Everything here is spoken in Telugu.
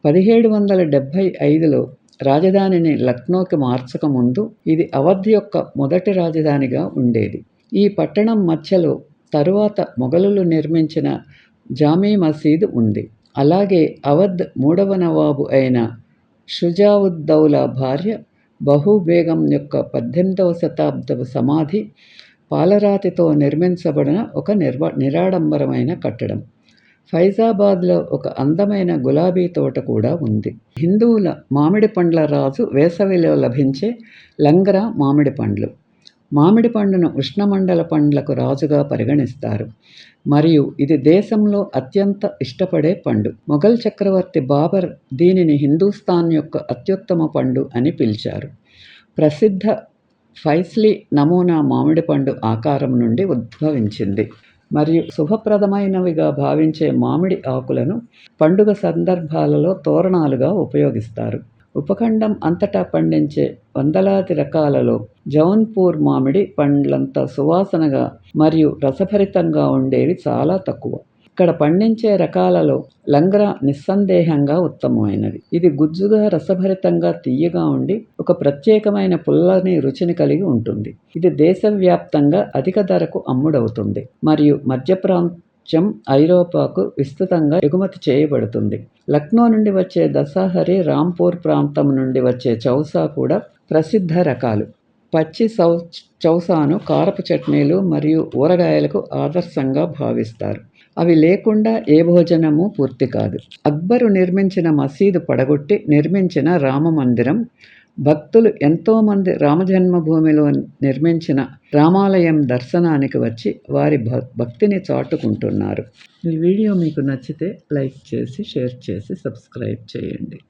1775లో రాజధానిని లక్నోకి మార్చక ముందు ఇది అవధ్ యొక్క మొదటి రాజధానిగా ఉండేది. ఈ పట్టణం మధ్యలో తరువాత మొఘలులు నిర్మించిన జామీ మసీదు ఉంది. అలాగే అవధ్ 3వ నవాబు అయిన షుజావుద్దౌలా భార్య బహూ బేగం యొక్క 18వ శతాబ్దపు సమాధి పాలరాతితో నిర్మించబడిన ఒక నిరాడంబరమైన కట్టడం. ఫైజాబాద్లో ఒక అందమైన గులాబీ తోట కూడా ఉంది. హిందువుల మామిడి పండ్ల రాజు వేసవిలో లభించే లంగరా మామిడి పండ్లు. మామిడి పండును ఉష్ణమండల పండ్లకు రాజుగా పరిగణిస్తారు మరియు ఇది దేశంలో అత్యంత ఇష్టపడే పండు. మొఘల్ చక్రవర్తి బాబర్ దీనిని హిందూస్థాన్ యొక్క అత్యుత్తమ పండు అని పిలిచారు. ప్రసిద్ధ ఫైస్లీ నమూనా మామిడి పండు ఆకారం నుండి ఉద్భవించింది మరియు శుభప్రదమైనవిగా భావించే మామిడి ఆకులను పండుగ సందర్భాలలో తోరణాలుగా ఉపయోగిస్తారు. ఉపఖండం అంతటా పండించే వందలాది రకాలలో జౌన్పూర్ మామిడి పండ్లంత సువాసనగా మరియు రసభరితంగా ఉండేవి చాలా తక్కువ. ఇక్కడ పండించే రకాలలో లంగరా నిస్సందేహంగా ఉత్తమమైనది. ఇది గుజ్జుగా, రసభరితంగా, తీయగా ఉండి ఒక ప్రత్యేకమైన పుల్లని రుచిని కలిగి ఉంటుంది. ఇది దేశవ్యాప్తంగా అధిక ధరకు అమ్ముడవుతుంది మరియు మధ్య ప్రాచ్యం ఐరోపాకు విస్తృతంగా ఎగుమతి చేయబడుతుంది. లక్నో నుండి వచ్చే దశహరి, రాంపూర్ ప్రాంతం నుండి వచ్చే చౌసా కూడా ప్రసిద్ధ రకాలు. పచ్చి చౌసాను కారపు చట్నీలు మరియు ఊరగాయలకు ఆదర్శంగా భావిస్తారు. అవి లేకుండా ఏ భోజనము పూర్తి కాదు. అక్బరు నిర్మించిన మసీదు పడగొట్టి నిర్మించిన రామమందిరం, భక్తులు ఎంతోమంది రామజన్మభూమిలో నిర్మించిన రామాలయం దర్శనానికి వచ్చి వారి భక్తిని చాటుకుంటున్నారు. ఈ వీడియో మీకు నచ్చితే లైక్ చేసి, షేర్ చేసి, సబ్స్క్రైబ్ చేయండి.